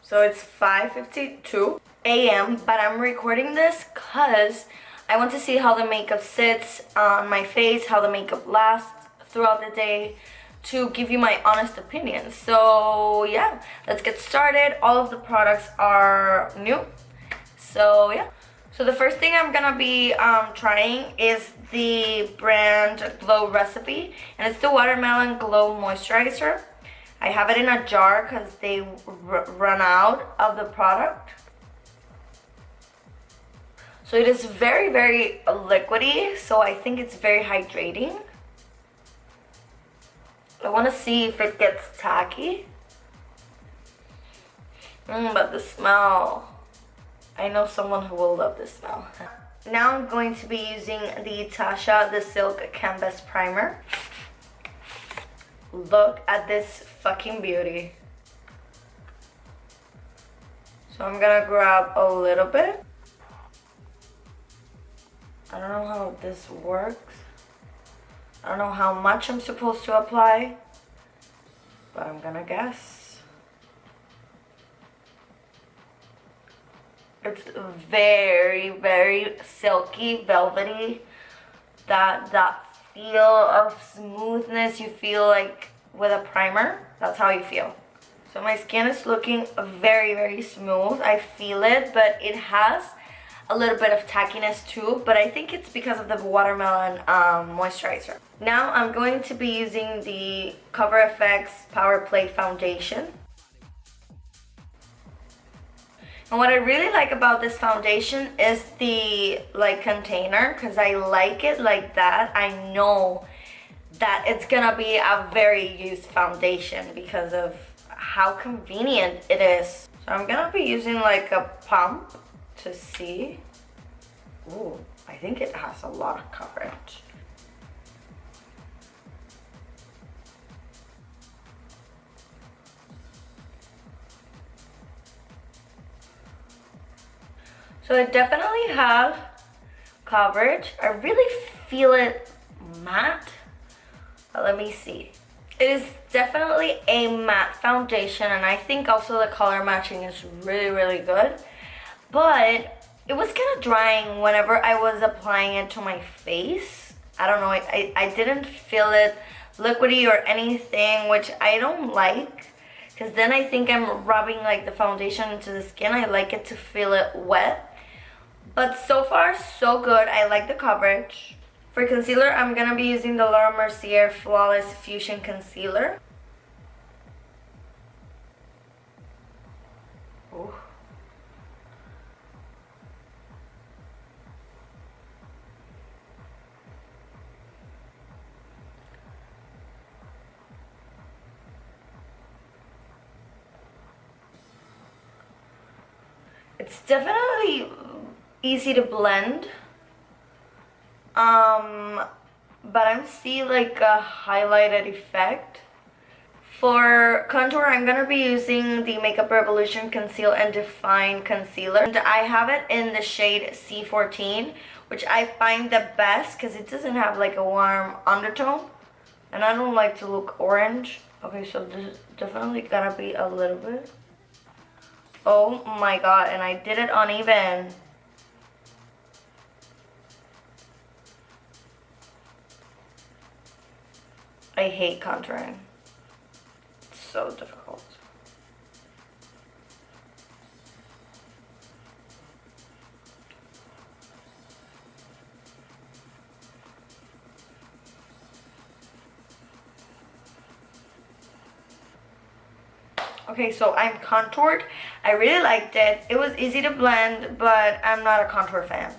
So it's 5:52 a.m. but I'm recording this because I want to see how the makeup sits on my face, how the makeup lasts throughout the day, to give you my honest opinion. So yeah, let's get started. All of the products are new. So yeah. So the first thing I'm gonna be trying is the brand Glow Recipe, and it's the Watermelon Glow Moisturizer. I have it in a jar because they run out of the product. So it is very, very liquidy, so I think it's very hydrating. I want to see if it gets tacky. But the smell. I know someone who will love this smell. Now I'm going to be using the Tasha the Silk Canvas Primer. Look at this fucking beauty. So I'm gonna grab a little bit. I don't know how this works. I don't know how much I'm supposed to apply, but I'm gonna guess. It's very, very silky, velvety. That feel of smoothness you feel like with a primer. That's how you feel. So my skin is looking very, very smooth. I feel it, but it has a little bit of tackiness too, but I think it's because of the watermelon moisturizer. Now I'm going to be using the Cover FX Power Play Foundation. And what I really like about this foundation is the container, because I like it like that. I know that it's gonna be a very used foundation because of how convenient it is. So I'm gonna be using like a pump to see. Ooh, I think it has a lot of coverage. So it definitely has coverage. I really feel it matte. But let me see. It is definitely a matte foundation, and I think also the color matching is really, really good. But it was kind of drying whenever I was applying it to my face. I don't know, I didn't feel it liquidy or anything, which I don't like. Because then I think I'm rubbing like the foundation into the skin. I like it to feel it wet. But so far, so good. I like the coverage. For concealer, I'm going to be using the Laura Mercier Flawless Fusion Concealer. Ooh. It's definitely easy to blend. But I'm seeing like a highlighted effect. For contour, I'm gonna be using the Makeup Revolution Conceal and Define Concealer. And I have it in the shade C14, which I find the best because it doesn't have like a warm undertone. And I don't like to look orange. Okay, so this is definitely gonna be a little bit. Oh my god, and I did it uneven. I hate contouring. It's so difficult. Okay, so I'm contoured. I really liked it. It was easy to blend, but I'm not a contour fan.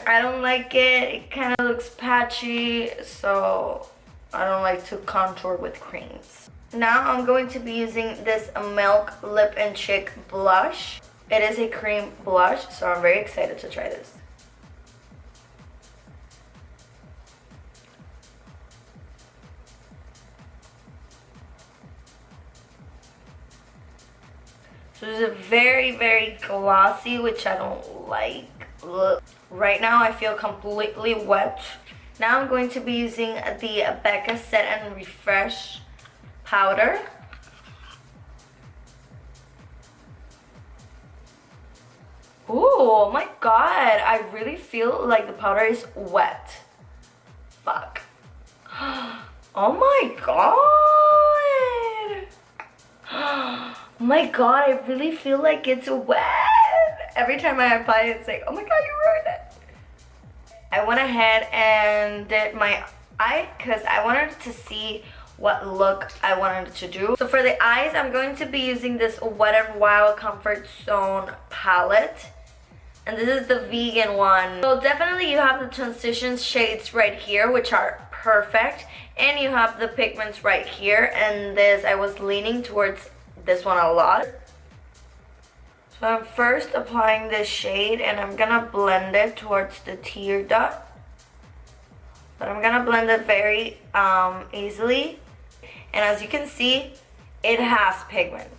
I don't like it. It kind of looks patchy, so I don't like to contour with creams. Now I'm going to be using this Milk Lip and Cheek blush. It is a cream blush, so I'm very excited to try this. So it's a very, very glossy, which I don't like. Look. Right now I feel completely wet. Now I'm going to be using the Becca Set and Refresh powder. Oh my god, I really feel like the powder is wet. Fuck. Oh my god. Oh my god, I really feel like it's wet. Every time I apply it, it's like, oh my god, you ruined it. I went ahead and did my eye because I wanted to see what look I wanted to do. So for the eyes, I'm going to be using this Wet n Wild Comfort Zone palette. And this is the vegan one. So definitely you have the transition shades right here, which are perfect. And you have the pigments right here. And this, I was leaning towards this one a lot. So I'm first applying this shade and I'm gonna blend it towards the tear dot. But I'm gonna blend it very easily. And as you can see, it has pigment.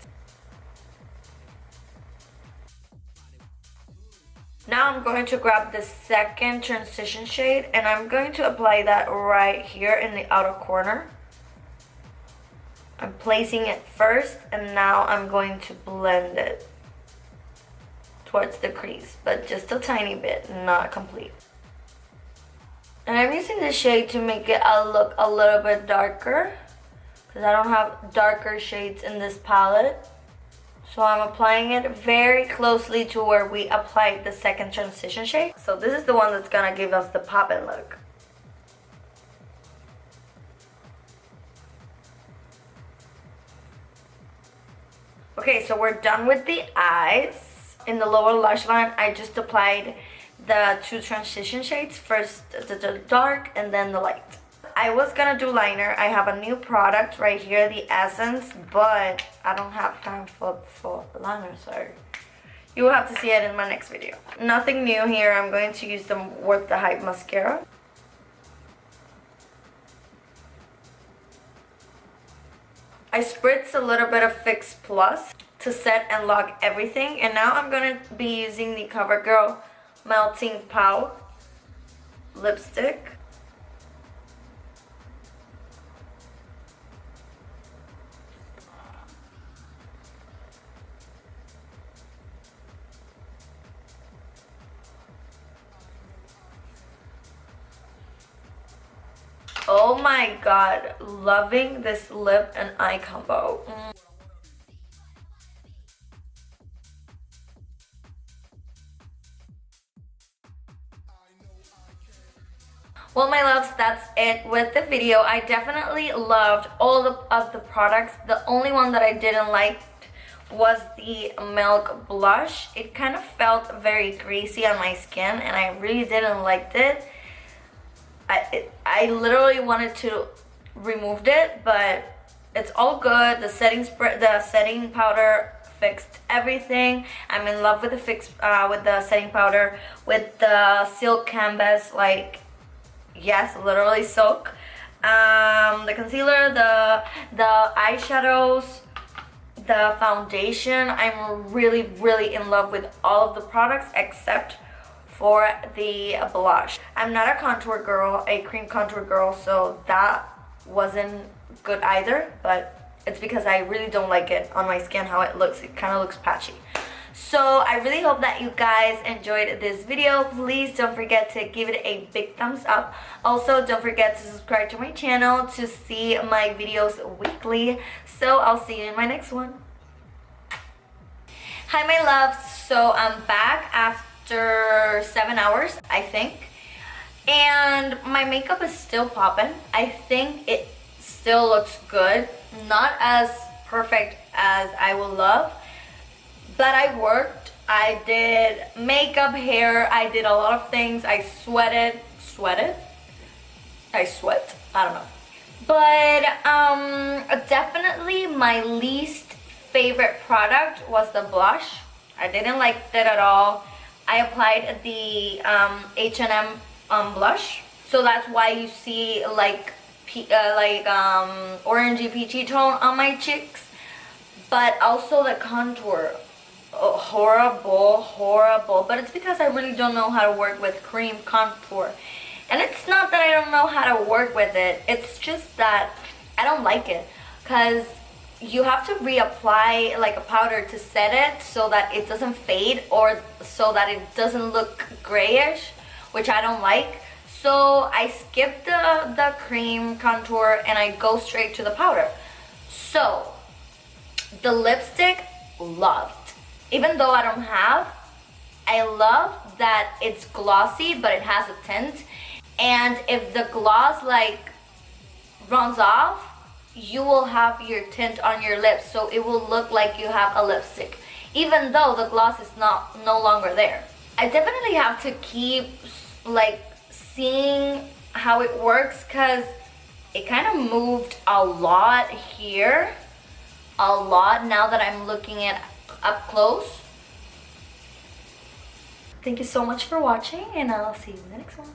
Now I'm going to grab the second transition shade and I'm going to apply that right here in the outer corner. I'm placing it first and now I'm going to blend it towards the crease, but just a tiny bit, not complete. And I'm using this shade to make it look a little bit darker because I don't have darker shades in this palette. So I'm applying it very closely to where we applied the second transition shade. So this is the one that's gonna give us the pop-in look. Okay, so we're done with the eyes. In the lower lash line, I just applied the two transition shades. First the dark and then the light. I was gonna do liner. I have a new product right here, the Essence, but I don't have time for liner, so you will have to see it in my next video. Nothing new here. I'm going to use the Worth the Hype mascara. I spritz a little bit of Fix Plus to set and lock everything, and now I'm gonna be using the CoverGirl Melting Pow lipstick. Oh my god, loving this lip and eye combo. Well, my loves, that's it with the video. I definitely loved all of the products. The only one that I didn't like was the Milk blush. It kind of felt very greasy on my skin and I really didn't like it. I literally wanted to remove it, but it's all good. The setting powder fixed everything. I'm in love with the setting powder, with the silk canvas, like yes, literally silk. The concealer, the eyeshadows, the foundation. I'm really in love with all of the products except for the blush. I'm not a contour girl, a cream contour girl, so that wasn't good either, but it's because I really don't like it on my skin how it looks. It kind of looks patchy. So I really hope that you guys enjoyed this video. Please don't forget to give it a big thumbs up. Also, don't forget to subscribe to my channel to see my videos weekly. So I'll see you in my next one. Hi my loves, so I'm back after 7 hours, I think, and my makeup is still popping. I think it still looks good, not as perfect as I would love, but I worked. I did makeup, hair, I did a lot of things. I sweated, I sweat, I don't know, but definitely my least favorite product was the blush. I didn't like it at all. I applied the H&M blush, so that's why you see like orangey peachy tone on my cheeks. But also the contour, horrible. But it's because I really don't know how to work with cream contour. And it's not that I don't know how to work with it. It's just that I don't like it. Because you have to reapply like a powder to set it so that it doesn't fade or so that it doesn't look grayish, which I don't like. So I skip the cream contour and I go straight to the powder. So the lipstick, loved. Even though I don't have, I love that it's glossy but it has a tint. And if the gloss like runs off, you will have your tint on your lips, so it will look like you have a lipstick even though the gloss is no longer there. I definitely have to keep like seeing how it works because it kind of moved a lot here, a lot, now that I'm looking at up close. Thank you so much for watching, and I'll see you in the next one.